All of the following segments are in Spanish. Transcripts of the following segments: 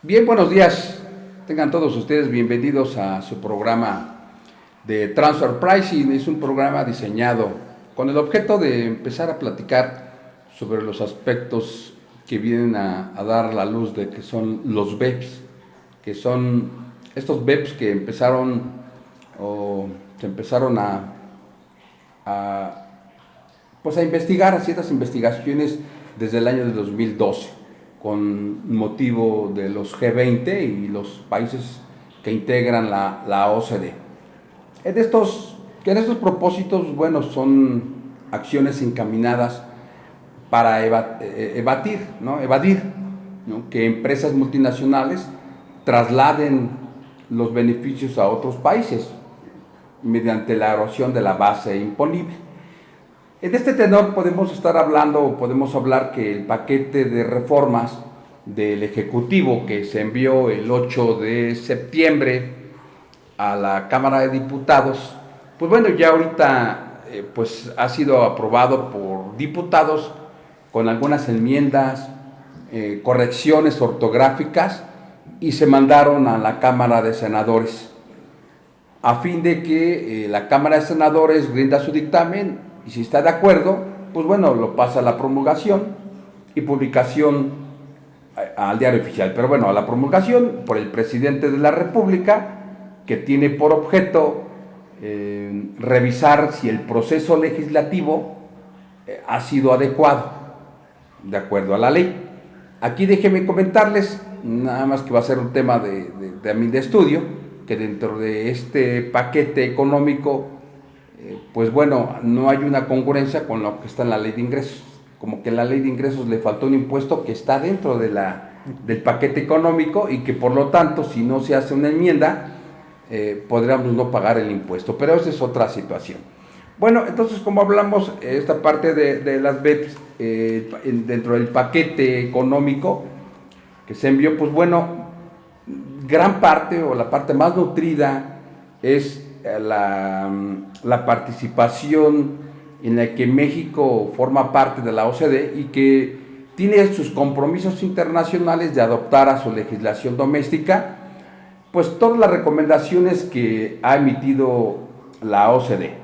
Bien, buenos días. Tengan todos ustedes bienvenidos a su programa de Transfer Pricing. Es un programa diseñado con el objeto de empezar a platicar sobre los aspectos que vienen a dar la luz de que son los BEPS, que son estos BEPS que empezaron o se empezaron a pues a investigar ciertas investigaciones desde el año de 2012 con motivo de los G20 y los países que integran la OCDE. En estos propósitos, bueno, son acciones encaminadas para evadir, ¿no? Que empresas multinacionales trasladen los beneficios a otros países mediante la erosión de la base imponible. En este tenor podemos hablar que el paquete de reformas del Ejecutivo que se envió el 8 de septiembre a la Cámara de Diputados, pues bueno, ya ahorita pues ha sido aprobado por diputados con algunas enmiendas, correcciones ortográficas y se mandaron a la Cámara de Senadores a fin de que la Cámara de Senadores rinda su dictamen y si está de acuerdo, pues bueno, lo pasa a la promulgación y publicación al diario oficial. Pero bueno, a la promulgación por el presidente de la República, que tiene por objeto revisar si el proceso legislativo ha sido adecuado, de acuerdo a la ley. Aquí déjenme comentarles, nada más que va a ser un tema de estudio, que dentro de este paquete económico pues bueno, no hay una congruencia con lo que está en la ley de ingresos. Como que en la ley de ingresos le faltó un impuesto que está dentro del paquete económico y que por lo tanto, si no se hace una enmienda, podríamos no pagar el impuesto. Pero esa es otra situación. Bueno, entonces como hablamos, esta parte de las BEPS dentro del paquete económico que se envió, pues bueno, gran parte o la parte más nutrida es la participación en la que México forma parte de la OCDE y que tiene sus compromisos internacionales de adoptar a su legislación doméstica, pues todas las recomendaciones que ha emitido la OCDE.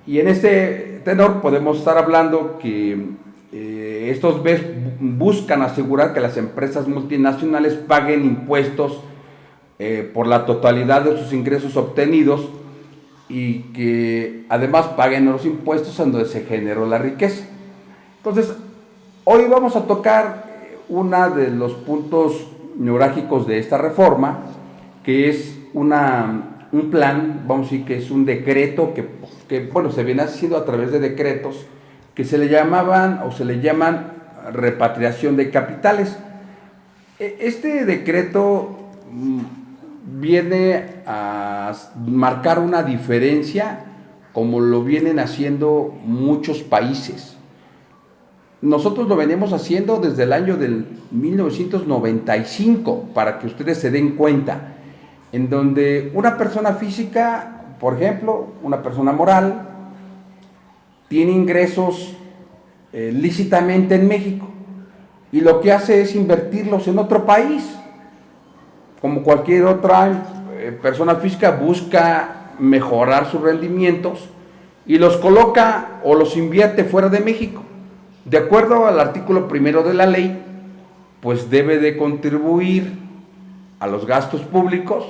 Y en este tenor podemos estar hablando que estos BEPS buscan asegurar que las empresas multinacionales paguen impuestos por la totalidad de sus ingresos obtenidos y que además paguen los impuestos en donde se generó la riqueza. Entonces, hoy vamos a tocar uno de los puntos neurálgicos de esta reforma, que es un plan, vamos a decir que es un decreto que bueno, se viene haciendo a través de decretos que se le llamaban o se le llaman repatriación de capitales. Este decreto viene a marcar una diferencia como lo vienen haciendo muchos países. Nosotros lo venimos haciendo desde el año del 1995, para que ustedes se den cuenta, en donde una persona física, por ejemplo, una persona moral, tiene ingresos lícitamente en México y lo que hace es invertirlos en otro país. Como cualquier otra persona física, busca mejorar sus rendimientos y los coloca o los invierte fuera de México. De acuerdo al artículo 1 de la ley, pues debe de contribuir a los gastos públicos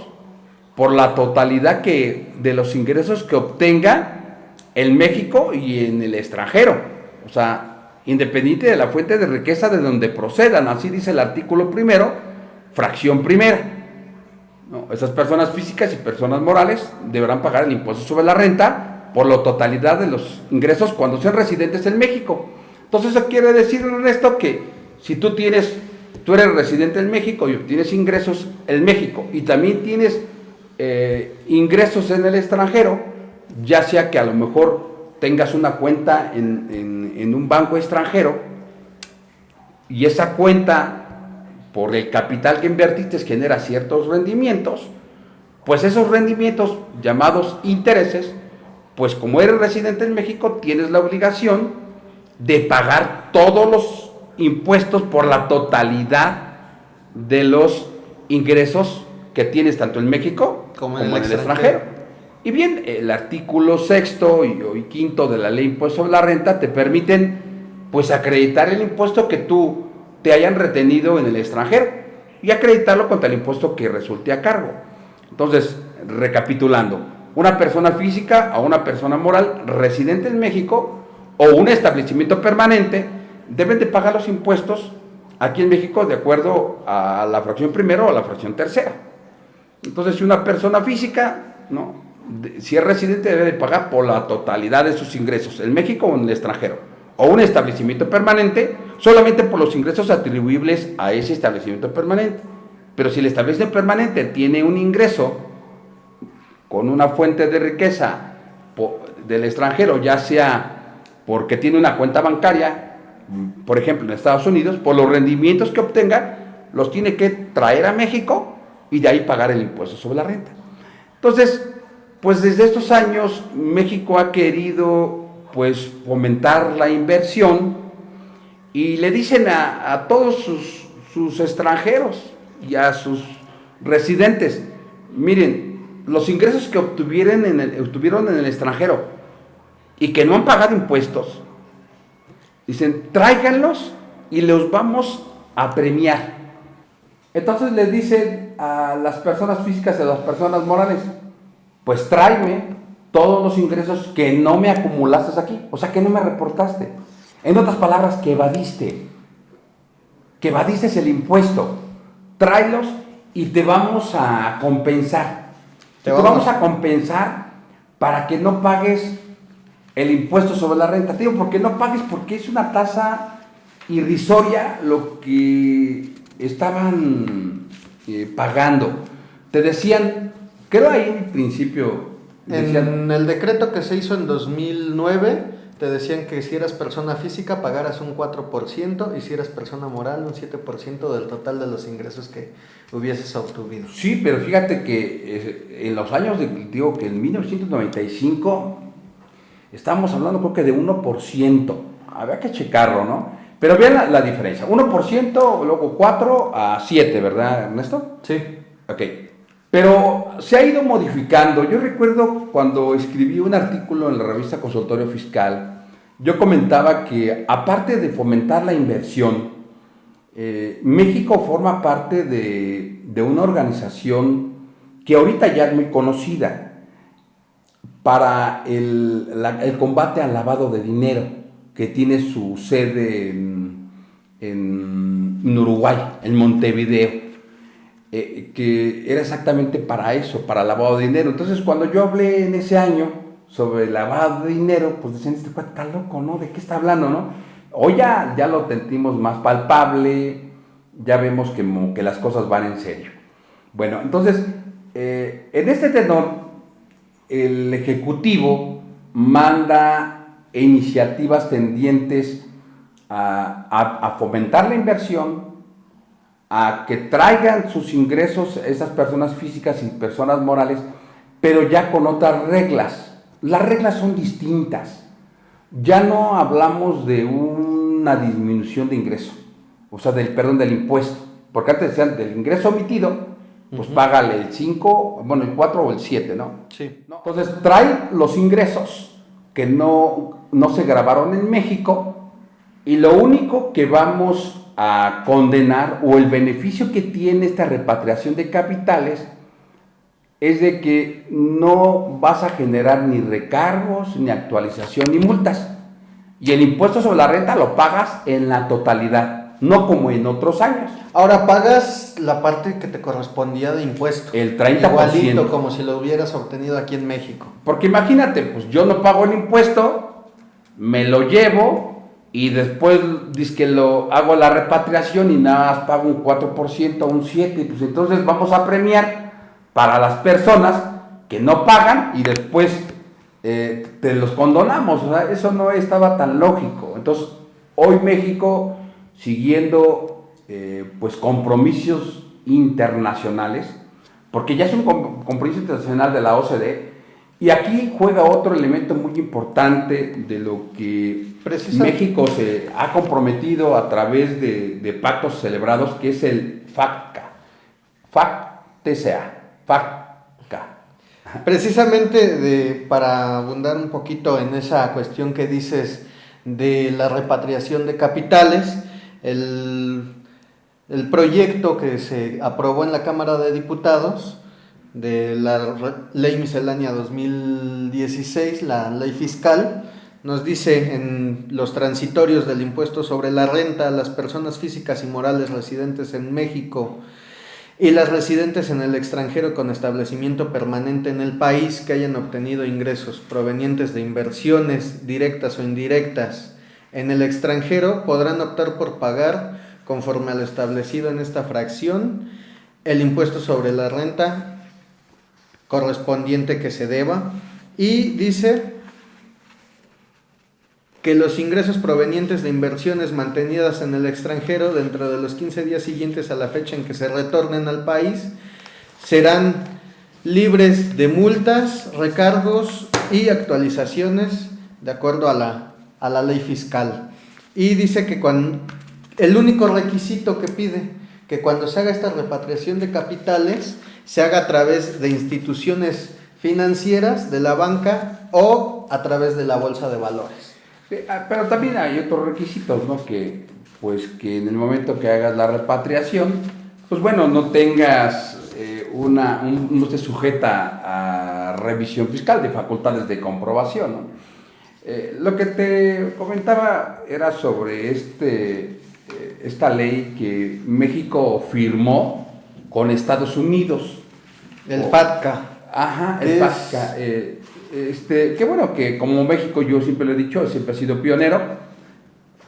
por la totalidad de los ingresos que obtenga en México y en el extranjero. O sea, independiente de la fuente de riqueza de donde procedan. Así dice el artículo 1, fracción primera. No, esas personas físicas y personas morales deberán pagar el impuesto sobre la renta por la totalidad de los ingresos cuando sean residentes en México. Entonces eso quiere decir, Ernesto, que si tú eres residente en México y obtienes ingresos en México y también tienes ingresos en el extranjero, ya sea que a lo mejor tengas una cuenta en un banco extranjero y esa cuenta, por el capital que invertiste, genera ciertos rendimientos, pues esos rendimientos llamados intereses, pues como eres residente en México, tienes la obligación de pagar todos los impuestos por la totalidad de los ingresos que tienes tanto en México como en el extranjero. Y bien, el artículo 6º y 5º de la Ley de Impuesto sobre la Renta te permiten pues acreditar el impuesto que tú te hayan retenido en el extranjero y acreditarlo contra el impuesto que resulte a cargo. Entonces, recapitulando, una persona física o una persona moral residente en México o un establecimiento permanente deben de pagar los impuestos aquí en México de acuerdo a la fracción primera o a la fracción tercera. Entonces, si una persona física, ¿no?, si es residente, debe de pagar por la totalidad de sus ingresos, en México o en el extranjero, o un establecimiento permanente, solamente por los ingresos atribuibles a ese establecimiento permanente. Pero si el establecimiento permanente tiene un ingreso con una fuente de riqueza del extranjero, ya sea porque tiene una cuenta bancaria, por ejemplo en Estados Unidos, por los rendimientos que obtenga, los tiene que traer a México y de ahí pagar el impuesto sobre la renta. Entonces, pues desde estos años México ha querido pues fomentar la inversión y le dicen a todos sus extranjeros y a sus residentes, miren, los ingresos que obtuvieron en el extranjero y que no han pagado impuestos, dicen, tráiganlos y los vamos a premiar. Entonces les dicen a las personas físicas y a las personas morales, pues tráeme todos los ingresos que no me acumulaste aquí, o sea, que no me reportaste. En otras palabras, que evadiste el impuesto. Tráelos y te vamos a compensar. Te vamos a compensar para que no pagues el impuesto sobre la renta. Te digo, porque no pagues, porque es una tasa irrisoria lo que estaban pagando. Te decían, creo ahí en el principio... En el decreto que se hizo en 2009, te decían que si eras persona física pagaras un 4% y si eras persona moral un 7% del total de los ingresos que hubieses obtenido. Sí, pero fíjate que en los años, digo que en 1995, estábamos hablando creo que de 1%, había que checarlo, ¿no? Pero vean la diferencia, 1%, luego 4 a 7, ¿verdad, Ernesto? Sí. Ok. Pero se ha ido modificando. Yo recuerdo cuando escribí un artículo en la revista Consultorio Fiscal, yo comentaba que aparte de fomentar la inversión, México forma parte de una organización que ahorita ya es muy conocida para el combate al lavado de dinero, que tiene su sede en Uruguay, en Montevideo. Que era exactamente para eso, para lavado de dinero. Entonces, cuando yo hablé en ese año sobre lavado de dinero, pues decían, este cuate está loco, ¿no? ¿De qué está hablando, no? Hoy ya lo sentimos más palpable, ya vemos que las cosas van en serio. Bueno, entonces, en este tenor, el Ejecutivo manda iniciativas tendientes a fomentar la inversión, a que traigan sus ingresos esas personas físicas y personas morales, pero ya con otras reglas. Las reglas son distintas. Ya no hablamos de una disminución de ingreso, o sea, del impuesto, porque antes decían del ingreso omitido, pues págale el 5, bueno, el 4 o el 7, ¿no? Sí. Entonces trae los ingresos que no se grabaron en México y lo único que vamos a condenar, o el beneficio que tiene esta repatriación de capitales, es de que no vas a generar ni recargos, ni actualización, ni multas. Y el impuesto sobre la renta lo pagas en la totalidad, no como en otros años. Ahora pagas la parte que te correspondía de impuesto. El 30%. Igualito, como si lo hubieras obtenido aquí en México. Porque imagínate, pues yo no pago el impuesto, me lo llevo, y después dice que lo hago la repatriación y nada más pago un 4%, un 7%, pues entonces vamos a premiar para las personas que no pagan y después te los condonamos. O sea, eso no estaba tan lógico. Entonces, hoy México, siguiendo pues compromisos internacionales, porque ya es un compromiso internacional de la OCDE, y aquí juega otro elemento muy importante de lo que México se ha comprometido a través de pactos celebrados, que es el FATCA. FATCA. Precisamente para abundar un poquito en esa cuestión que dices de la repatriación de capitales, el proyecto que se aprobó en la Cámara de Diputados de la Ley Miscelánea 2016, la ley fiscal, nos dice en los transitorios del impuesto sobre la renta, las personas físicas y morales residentes en México y las residentes en el extranjero con establecimiento permanente en el país que hayan obtenido ingresos provenientes de inversiones directas o indirectas en el extranjero podrán optar por pagar, conforme a lo establecido en esta fracción, el impuesto sobre la renta correspondiente que se deba, y dice que los ingresos provenientes de inversiones mantenidas en el extranjero dentro de los 15 días siguientes a la fecha en que se retornen al país serán libres de multas, recargos y actualizaciones de acuerdo a la ley fiscal. Y dice que el único requisito que pide que cuando se haga esta repatriación de capitales se haga a través de instituciones financieras, de la banca o a través de la bolsa de valores. Pero también hay otros requisitos, ¿no? Que en el momento que hagas la repatriación, pues bueno, no tengas no estés sujeta a revisión fiscal de facultades de comprobación, ¿no? Lo que te comentaba era sobre esta ley que México firmó con Estados Unidos. El FATCA. Ajá, el FATCA. Que bueno, que como México, yo siempre lo he dicho, siempre ha sido pionero.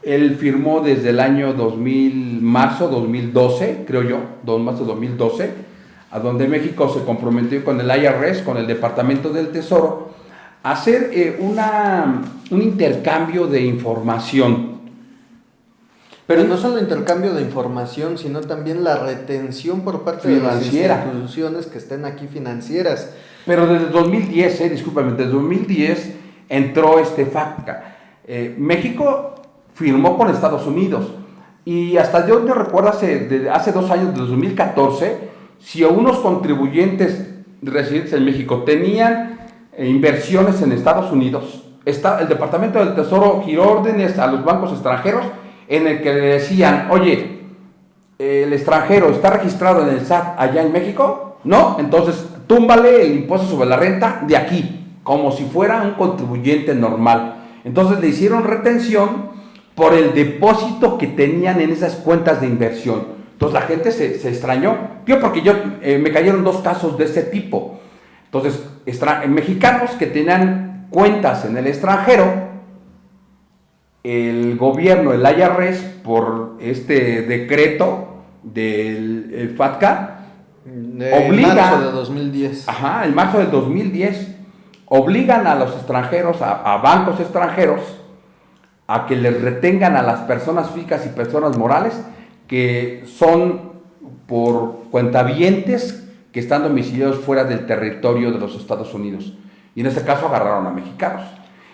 Él firmó desde el año marzo 2012, creo yo, marzo 2012, a donde México se comprometió con el IRS, con el Departamento del Tesoro, a hacer un intercambio de información. Pero no solo intercambio de información, sino también la retención por parte de las instituciones que estén aquí financieras. Pero desde 2010, desde 2010 entró FATCA. México firmó con Estados Unidos y hasta yo recuerdo hace 2 años, de 2014, si unos contribuyentes residentes en México tenían inversiones en Estados Unidos, el Departamento del Tesoro giró órdenes a los bancos extranjeros en el que le decían, oye, el extranjero está registrado en el SAT allá en México, ¿no? Entonces túmbale el impuesto sobre la renta de aquí, como si fuera un contribuyente normal. Entonces le hicieron retención por el depósito que tenían en esas cuentas de inversión. Entonces la gente se extrañó. Porque me cayeron 2 casos de ese tipo. Entonces, mexicanos que tenían cuentas en el extranjero, el gobierno, el IRS, por este decreto del FATCA, obliga, marzo de 2010. Ajá, en marzo del 2010, obligan a los extranjeros, a bancos extranjeros, a que les retengan a las personas físicas y personas morales que son por cuentavientes que están domiciliados fuera del territorio de los Estados Unidos. Y en este caso agarraron a mexicanos.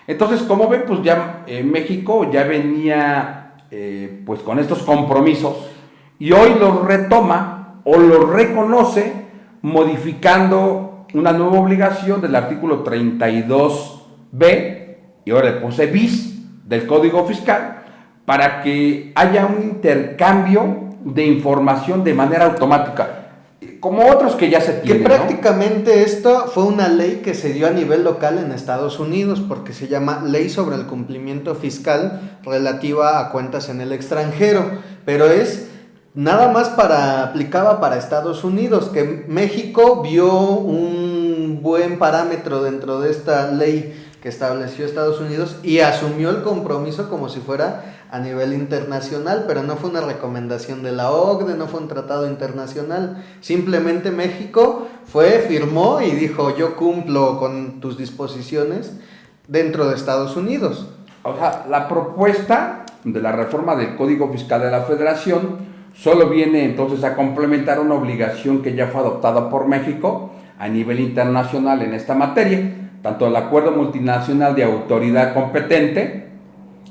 Entonces, como ven, pues ya México ya venía pues con estos compromisos y hoy los retoma o los reconoce modificando una nueva obligación del artículo 32B y ahora le puse bis del Código Fiscal para que haya un intercambio de información de manera automática, como otros que ya se tienen. Que prácticamente, ¿no? Esto fue una ley que se dio a nivel local en Estados Unidos, porque se llama Ley sobre el Cumplimiento Fiscal relativa a cuentas en el extranjero, pero es nada más aplicaba para Estados Unidos, que México vio un buen parámetro dentro de esta ley que estableció Estados Unidos y asumió el compromiso como si fuera a nivel internacional, pero no fue una recomendación de la OCDE, no fue un tratado internacional, simplemente México firmó y dijo, yo cumplo con tus disposiciones dentro de Estados Unidos. O sea, la propuesta de la reforma del Código Fiscal de la Federación solo viene entonces a complementar una obligación que ya fue adoptada por México a nivel internacional en esta materia, tanto el Acuerdo Multinacional de Autoridad Competente,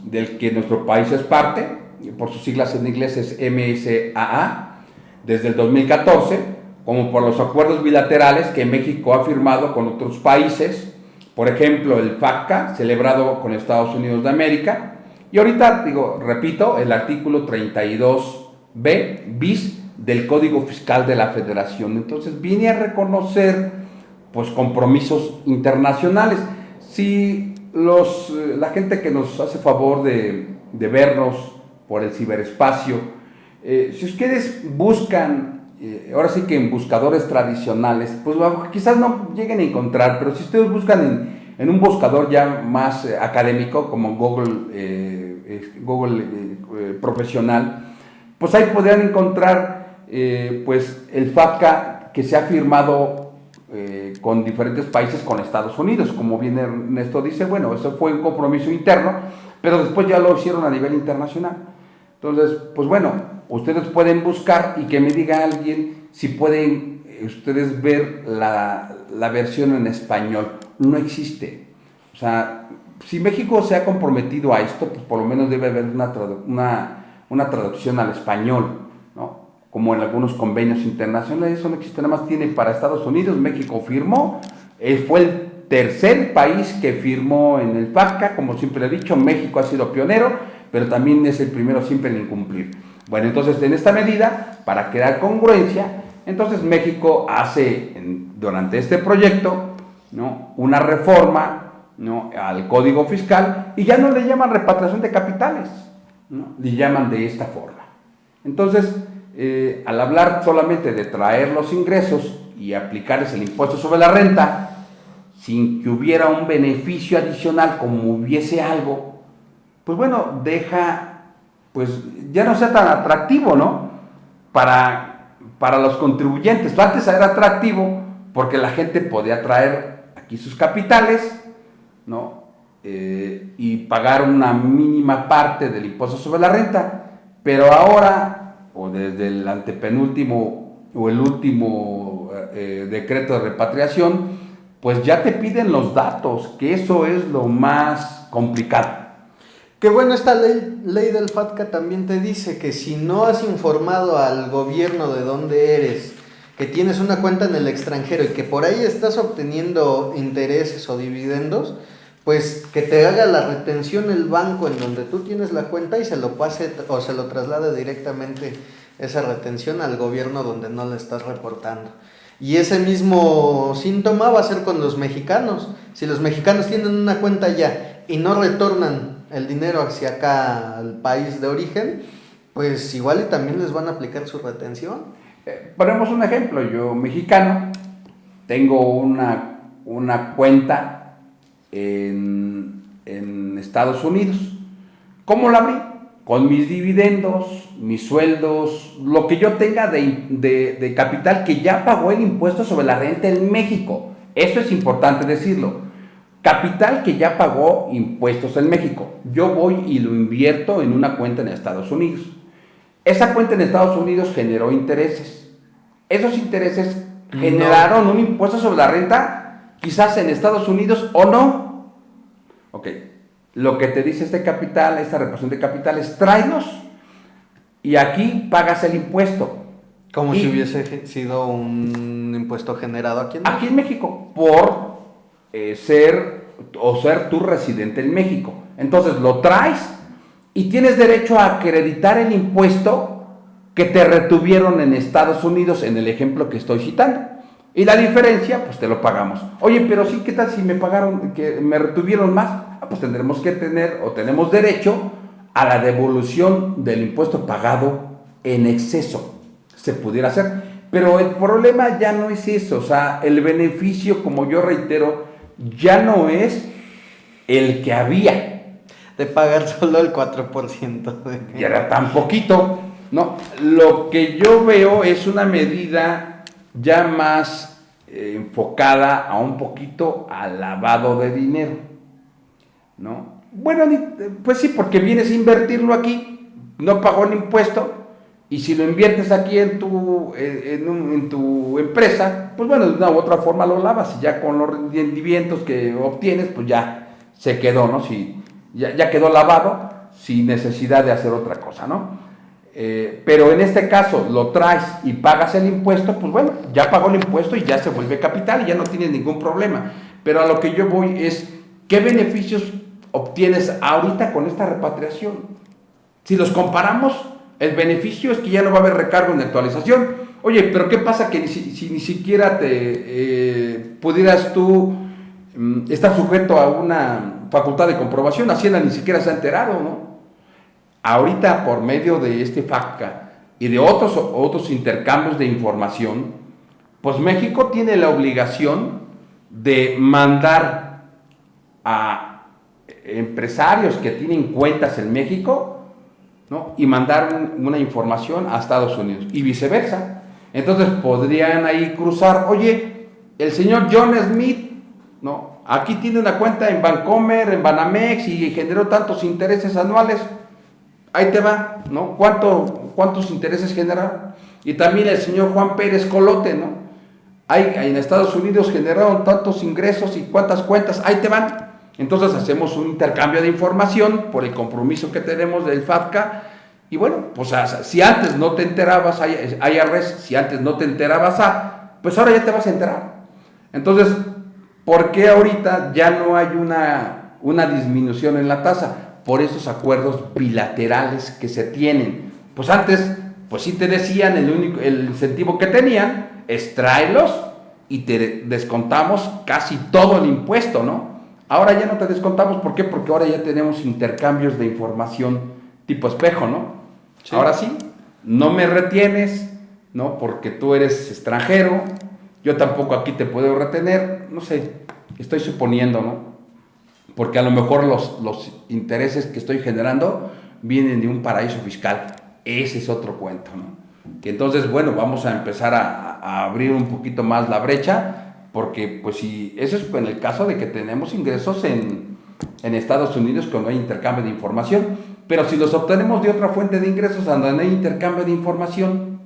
del que nuestro país es parte, por sus siglas en inglés es MSAA, desde el 2014, como por los acuerdos bilaterales que México ha firmado con otros países, por ejemplo, el FATCA, celebrado con Estados Unidos de América, y ahorita, repito, el artículo 32B bis del Código Fiscal de la Federación. Entonces, viene a reconocer, pues, compromisos internacionales. Si la gente que nos hace favor de vernos por el ciberespacio, si ustedes buscan, ahora sí que en buscadores tradicionales, pues quizás no lleguen a encontrar, pero si ustedes buscan en un buscador ya más académico, como Google profesional, pues ahí podrían encontrar pues el FATCA que se ha firmado con diferentes países, con Estados Unidos. Como bien Ernesto dice, bueno, eso fue un compromiso interno, pero después ya lo hicieron a nivel internacional. Entonces, pues bueno, ustedes pueden buscar y que me diga alguien si pueden ustedes ver la versión en español. No existe. O sea, si México se ha comprometido a esto, pues por lo menos debe haber una traducción al español, ¿no? Como en algunos convenios internacionales. Eso no existe, nada más tiene para Estados Unidos. México firmó, fue el tercer país que firmó en el FATCA. Como siempre he dicho, México ha sido pionero, pero también es el primero siempre en incumplir. Bueno, entonces en esta medida, para crear congruencia, entonces México hace durante este proyecto, ¿no?, una reforma, ¿no?, al Código Fiscal, y ya no le llaman repatriación de capitales, ¿no?, le llaman de esta forma. Entonces, al hablar solamente de traer los ingresos y aplicarles el impuesto sobre la renta, sin que hubiera un beneficio adicional, como hubiese algo, pues bueno, deja, pues ya no sea tan atractivo, ¿no?, para los contribuyentes. Antes era atractivo porque la gente podía traer aquí sus capitales, ¿no?, y pagar una mínima parte del impuesto sobre la renta, pero ahora, o desde el antepenúltimo o el último decreto de repatriación, pues ya te piden los datos, que eso es lo más complicado. Que bueno, esta ley del FATCA también te dice que si no has informado al gobierno de dónde eres, que tienes una cuenta en el extranjero y que por ahí estás obteniendo intereses o dividendos, pues que te haga la retención el banco en donde tú tienes la cuenta y se lo pase o se lo traslade directamente esa retención al gobierno donde no le estás reportando. Y ese mismo síntoma va a ser con los mexicanos. Si los mexicanos tienen una cuenta ya y no retornan el dinero hacia acá al país de origen, pues igual y también les van a aplicar su retención. Ponemos un ejemplo. Yo, mexicano, tengo una cuenta en Estados Unidos. ¿Cómo la abrí? Con mis dividendos, mis sueldos, lo que yo tenga de capital que ya pagó el impuesto sobre la renta en México. Eso es importante decirlo. Capital que ya pagó impuestos en México. Yo voy y lo invierto en una cuenta en Estados Unidos. Esa cuenta en Estados Unidos generó intereses. Esos intereses generaron un impuesto sobre la renta, quizás en Estados Unidos o no. Ok. Lo que te dice este capital, esta repartición de capitales, tráelos y aquí pagas el impuesto. Como si hubiese sido un impuesto generado aquí en México. Aquí en México, por ser tú residente en México. Entonces lo traes y tienes derecho a acreditar el impuesto que te retuvieron en Estados Unidos, en el ejemplo que estoy citando. Y la diferencia, pues te lo pagamos. Oye, pero sí, ¿qué tal si me pagaron, que me retuvieron más? Pues tendremos que tener, o tenemos derecho a la devolución del impuesto pagado en exceso. Se pudiera hacer. Pero el problema ya no es eso. O sea, el beneficio, como yo reitero, ya no es el que había. De pagar solo el 4%. Y era tan poquito. No, lo que yo veo es una medida ya más enfocada a un poquito al lavado de dinero, ¿no? Bueno, pues sí, porque vienes a invertirlo aquí, no pagó el impuesto, y si lo inviertes aquí en tu empresa, pues bueno, de una u otra forma lo lavas, y ya con los rendimientos que obtienes, pues ya se quedó, ¿no? Si, ya quedó lavado, sin necesidad de hacer otra cosa, ¿no? Pero en este caso lo traes y pagas el impuesto, pues bueno, ya pagó el impuesto y ya se vuelve capital y ya no tienes ningún problema. Pero a lo que yo voy es, ¿qué beneficios obtienes ahorita con esta repatriación? Si los comparamos, el beneficio es que ya no va a haber recargo en actualización. Oye, pero ¿qué pasa que si ni siquiera te pudieras tú estar sujeto a una facultad de comprobación? Hacienda ni siquiera se ha enterado, ¿no? Ahorita, por medio de este FATCA y de otros intercambios de información, pues México tiene la obligación de mandar a empresarios que tienen cuentas en México, ¿no? Y mandar una información a Estados Unidos y viceversa. Entonces podrían ahí cruzar, oye, el señor John Smith, ¿no? Aquí tiene una cuenta en Bancomer, en Banamex y generó tantos intereses anuales. Ahí te va, ¿no? ¿Cuántos intereses generaron? Y también el señor Juan Pérez Colote, ¿no? En Estados Unidos generaron tantos ingresos y cuántas cuentas, ahí te van. Entonces hacemos un intercambio de información por el compromiso que tenemos del FATCA. Y bueno, pues si antes no te enterabas, IRS, si antes no te enterabas, pues ahora ya te vas a enterar. Entonces, ¿por qué ahorita ya no hay una disminución en la tasa? Por esos acuerdos bilaterales que se tienen. Pues antes, pues sí te decían, el incentivo que tenían es tráelos y te descontamos casi todo el impuesto, ¿no? Ahora ya no te descontamos, ¿por qué? Porque ahora ya tenemos intercambios de información tipo espejo, ¿no? Sí. Ahora sí, no me retienes, ¿no? Porque tú eres extranjero, yo tampoco aquí te puedo retener, no sé, estoy suponiendo, ¿no? Porque a lo mejor los intereses que estoy generando vienen de un paraíso fiscal. Ese es otro cuento, ¿no? Y entonces, bueno, vamos a empezar a abrir un poquito más la brecha, porque pues si eso es en el caso de que tenemos ingresos en Estados Unidos cuando hay intercambio de información, pero si los obtenemos de otra fuente de ingresos donde no hay intercambio de información,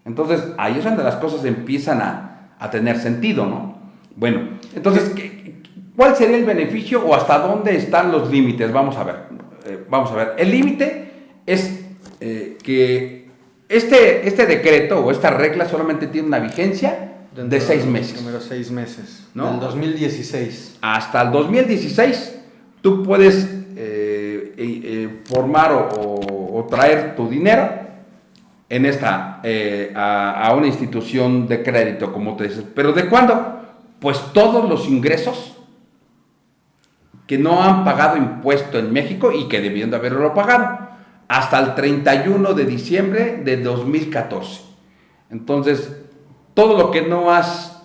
entonces ahí es donde las cosas empiezan a tener sentido, ¿no? Bueno, entonces, ¿cuál sería el beneficio o hasta dónde están los límites? Vamos a ver. El límite es que este decreto o esta regla solamente tiene una vigencia de 6 meses. Número 6 meses. ¿No? Del 2016. Hasta el 2016 tú puedes formar o traer tu dinero en a una institución de crédito, como te dices. ¿Pero de cuándo? Pues todos los ingresos que no han pagado impuesto en México y que debían de haberlo pagado hasta el 31 de diciembre de 2014. Entonces, todo lo que no has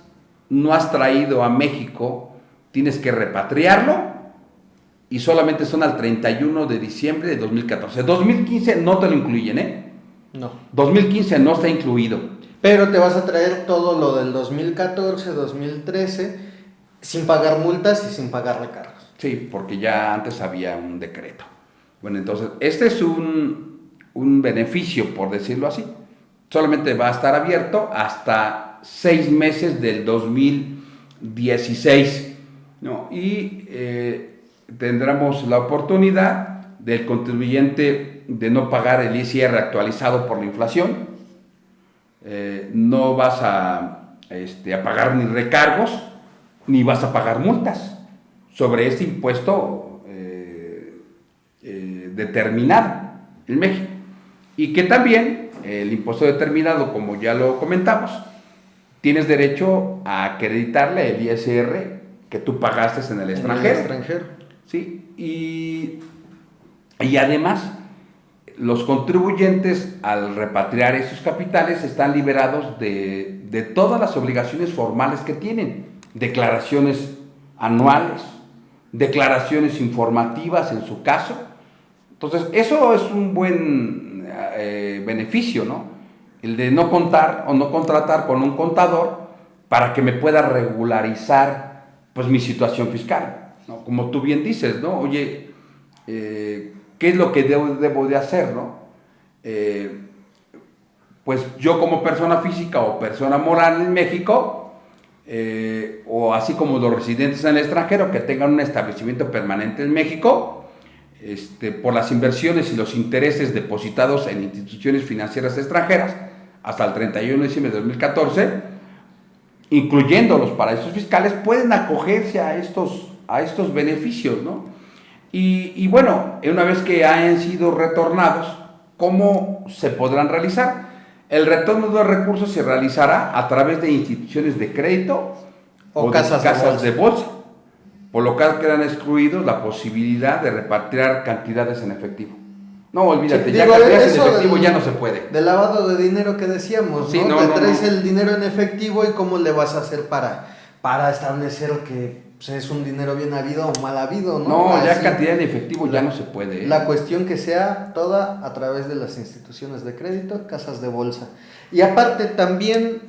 traído a México, tienes que repatriarlo y solamente son al 31 de diciembre de 2014. 2015 no te lo incluyen, ¿eh? No. 2015 no está incluido. Pero te vas a traer todo lo del 2014, 2013, sin pagar multas y sin pagar recargos. Sí, porque ya antes había un decreto. Bueno, entonces, este es un beneficio, por decirlo así. Solamente va a estar abierto hasta 6 meses del 2016, ¿no? Y tendremos la oportunidad del contribuyente de no pagar el ISR actualizado por la inflación. No vas a pagar ni recargos, ni vas a pagar multas sobre este impuesto determinado en México. Y que también el impuesto determinado, como ya lo comentamos, tienes derecho a acreditarle el ISR que tú pagaste en el extranjero. Sí, y además los contribuyentes al repatriar esos capitales están liberados de todas las obligaciones formales que tienen, declaraciones anuales, declaraciones informativas en su caso. Entonces, eso es un buen beneficio, ¿no? El de no contar o no contratar con un contador para que me pueda regularizar pues mi situación fiscal, ¿no? Como tú bien dices, ¿no? Oye, ¿qué es lo que debo de hacer, no? Pues yo como persona física o persona moral en México, o así como los residentes en el extranjero que tengan un establecimiento permanente en México, por las inversiones y los intereses depositados en instituciones financieras extranjeras hasta el 31 de diciembre de 2014, incluyendo los paraísos fiscales, pueden acogerse a estos beneficios, ¿no? Y bueno, una vez que hayan sido retornados, ¿cómo se podrán realizar? El retorno de los recursos se realizará a través de instituciones de crédito o de casas de bolsa, por lo que quedan excluidos la posibilidad de repatriar cantidades en efectivo. No, olvídate, sí, ya cantidades en efectivo ya no se puede. De lavado de dinero que decíamos, sí, ¿no? Te traes el dinero en efectivo y cómo le vas a hacer para establecer que pues, es un dinero bien habido o mal habido, ¿no? No, ya cantidad en efectivo ya no se puede. La cuestión que sea toda a través de las instituciones de crédito, casas de bolsa. Y aparte también,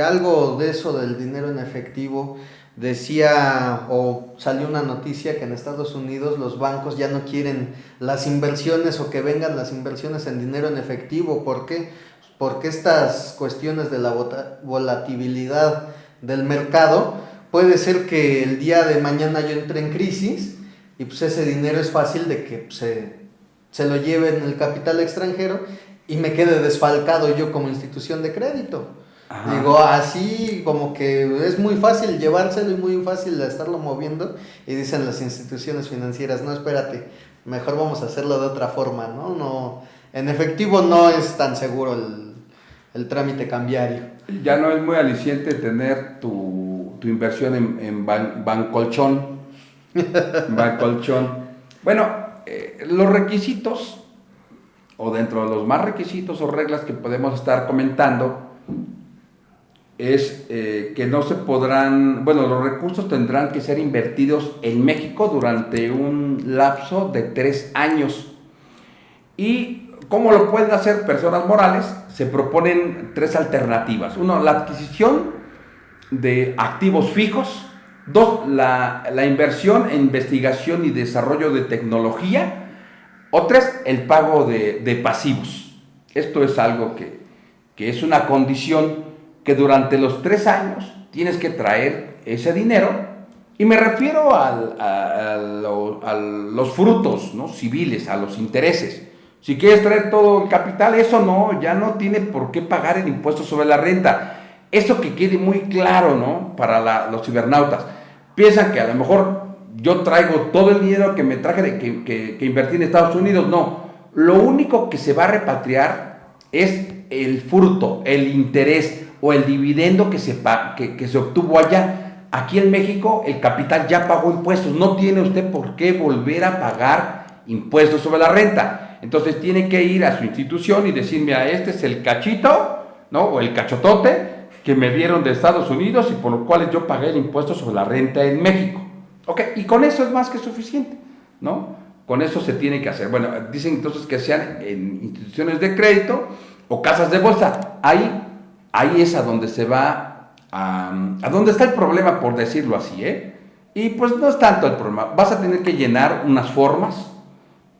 algo de eso del dinero en efectivo, decía o salió una noticia que en Estados Unidos los bancos ya no quieren las inversiones o que vengan las inversiones en dinero en efectivo. ¿Por qué? Porque estas cuestiones de la volatilidad del mercado, puede ser que el día de mañana yo entre en crisis y pues ese dinero es fácil de que se lo lleven el capital extranjero y me quede desfalcado yo como institución de crédito. Ajá. Digo, así como que es muy fácil llevárselo y muy fácil estarlo moviendo, y dicen las instituciones financieras, no, espérate, mejor vamos a hacerlo de otra forma, ¿no? No, en efectivo no es tan seguro el trámite cambiario. Ya no es muy aliciente tener tu inversión en Bancolchón. Bancolchón. Bueno, los requisitos, o dentro de los más requisitos o reglas que podemos estar comentando, es que no se podrán, bueno, los recursos tendrán que ser invertidos en México durante un lapso de 3 años. ¿Y cómo lo pueden hacer personas morales? Se proponen 3 alternativas. 1, la adquisición de activos fijos. 2, la inversión en investigación y desarrollo de tecnología. O 3, el pago de pasivos. Esto es algo que es una condición que durante los 3 años tienes que traer ese dinero, y me refiero a los frutos, ¿no?, civiles, a los intereses. Si quieres traer todo el capital, eso no, ya no tiene por qué pagar el impuesto sobre la renta. Eso que quede muy claro, ¿no?, para los cibernautas. Piensan que a lo mejor yo traigo todo el dinero que me traje, que invertí en Estados Unidos. No, lo único que se va a repatriar es el fruto, el interés o el dividendo que se obtuvo allá. Aquí en México el capital ya pagó impuestos, no tiene usted por qué volver a pagar impuestos sobre la renta. Entonces tiene que ir a su institución y decir, mira, este es el cachito, ¿no?, o el cachotote que me dieron de Estados Unidos y por los cuales yo pagué el impuesto sobre la renta en México. ¿Ok? Y con eso es más que suficiente, ¿no? Con eso se tiene que hacer. Bueno, dicen entonces que sean en instituciones de crédito o casas de bolsa. Ahí es a donde se va, a donde está el problema, por decirlo así, ¿eh? Y pues no es tanto el problema. Vas a tener que llenar unas formas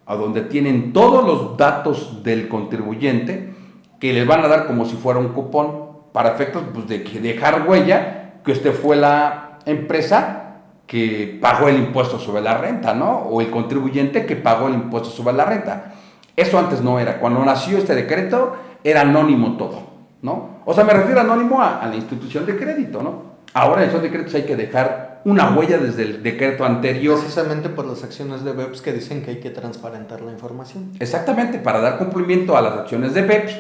a donde tienen todos los datos del contribuyente, que les van a dar como si fuera un cupón, para efectos pues, de dejar huella que usted fue la empresa que pagó el impuesto sobre la renta, ¿no? O el contribuyente que pagó el impuesto sobre la renta. Eso antes no era. Cuando nació este decreto era anónimo todo, ¿no? O sea, me refiero anónimo a la institución de crédito, ¿no? Ahora en esos decretos hay que dejar una huella desde el decreto anterior. Precisamente por las acciones de BEPS que dicen que hay que transparentar la información. Exactamente, para dar cumplimiento a las acciones de BEPS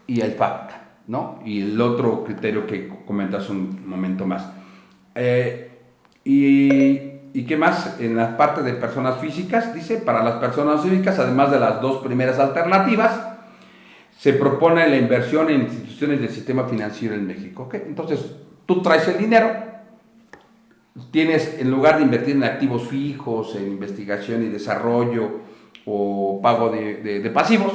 y el FATCA, ¿no? Y el otro criterio que comentas un momento más. ¿Y qué más? En la parte de personas físicas, dice, para las personas físicas, además de las 2 primeras alternativas, se propone la inversión en instituciones del sistema financiero en México. ¿Okay? Entonces, tú traes el dinero, tienes, en lugar de invertir en activos fijos, en investigación y desarrollo o pago de pasivos,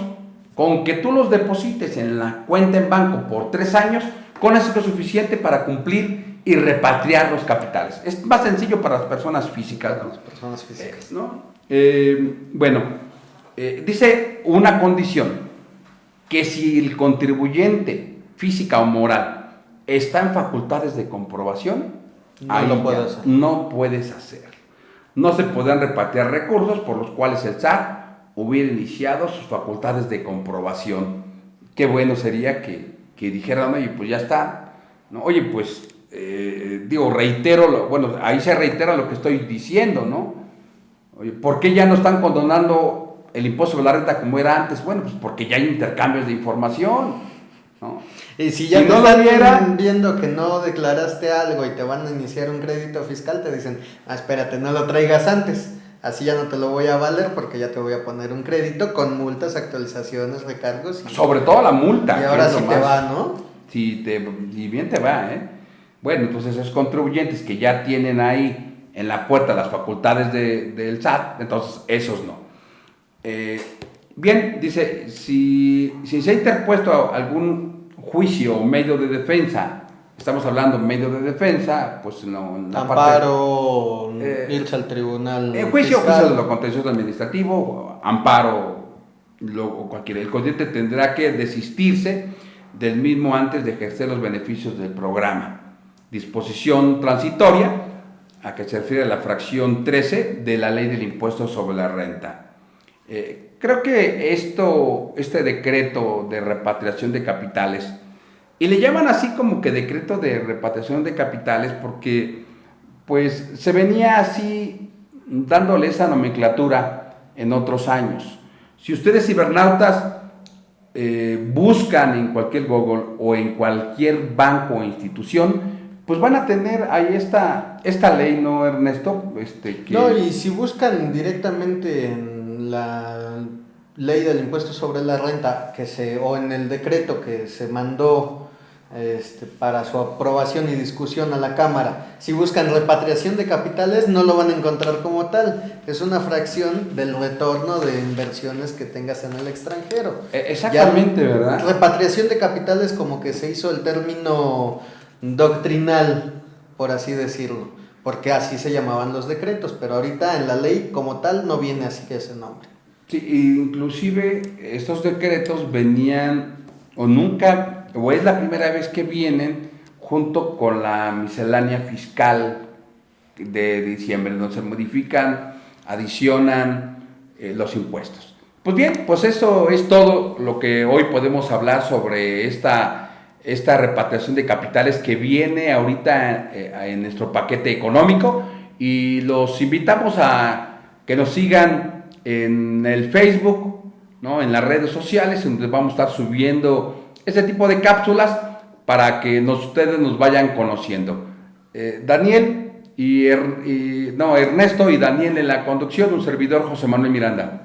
con que tú los deposites en la cuenta en banco por 3 años, con eso es suficiente para cumplir y repatriar los capitales. Es más sencillo para las personas físicas, ¿no? Las personas físicas. ¿No? Dice una condición, que si el contribuyente, física o moral, está en facultades de comprobación, no lo puedes hacer. No puedes hacer. no se podrán repatriar recursos por los cuales el SAT hubiera iniciado sus facultades de comprobación. Qué bueno sería que dijeran, oye, pues ya está, ¿no? Oye, pues, reitero, bueno, ahí se reitera lo que estoy diciendo, ¿no? Oye, ¿por qué ya no están condonando el impuesto sobre la renta como era antes? Bueno, pues porque ya hay intercambios de información, ¿no? Y si ya si te no lo están hubiera, viendo que no declaraste algo y te van a iniciar un crédito fiscal, te dicen, espérate, no lo traigas antes. Así ya no te lo voy a valer porque ya te voy a poner un crédito con multas, actualizaciones, recargos. Sobre todo la multa. Y ahora sí te va, ¿no? Si bien te va, ¿eh? Bueno, entonces esos contribuyentes que ya tienen ahí en la puerta las facultades del SAT, entonces esos no. Bien, dice, si se ha interpuesto algún juicio o medio de defensa, estamos hablando de medio de defensa, pues no. Amparo, irse al tribunal. Juicio de lo contencioso administrativo, amparo, o cualquiera. El contribuyente tendrá que desistirse del mismo antes de ejercer los beneficios del programa. Disposición transitoria, a que se refiere la fracción 13 de la Ley del Impuesto sobre la Renta. Creo que este decreto de repatriación de capitales, y le llaman así como que decreto de repatriación de capitales porque pues se venía así dándole esa nomenclatura en otros años. Si ustedes cibernautas buscan en cualquier Google o en cualquier banco o institución, pues van a tener ahí esta ley, ¿no, Ernesto? No, y si buscan directamente en la ley del impuesto sobre la renta o en el decreto que se mandó para su aprobación y discusión a la Cámara, si buscan repatriación de capitales no lo van a encontrar como tal, es una fracción del retorno de inversiones que tengas en el extranjero. Exactamente, ya, ¿verdad? Repatriación de capitales como que se hizo el término doctrinal, por así decirlo, porque así se llamaban los decretos, pero ahorita en la ley como tal no viene así que ese nombre. Sí, inclusive estos decretos venían o es la primera vez que vienen junto con la miscelánea fiscal de diciembre, donde se modifican, adicionan los impuestos. Pues bien, pues eso es todo lo que hoy podemos hablar sobre esta repatriación de capitales que viene ahorita en nuestro paquete económico, y los invitamos a que nos sigan en el Facebook, ¿no? En las redes sociales, donde vamos a estar subiendo este tipo de cápsulas para que ustedes nos vayan conociendo. Ernesto y Daniel en la conducción, un servidor José Manuel Miranda.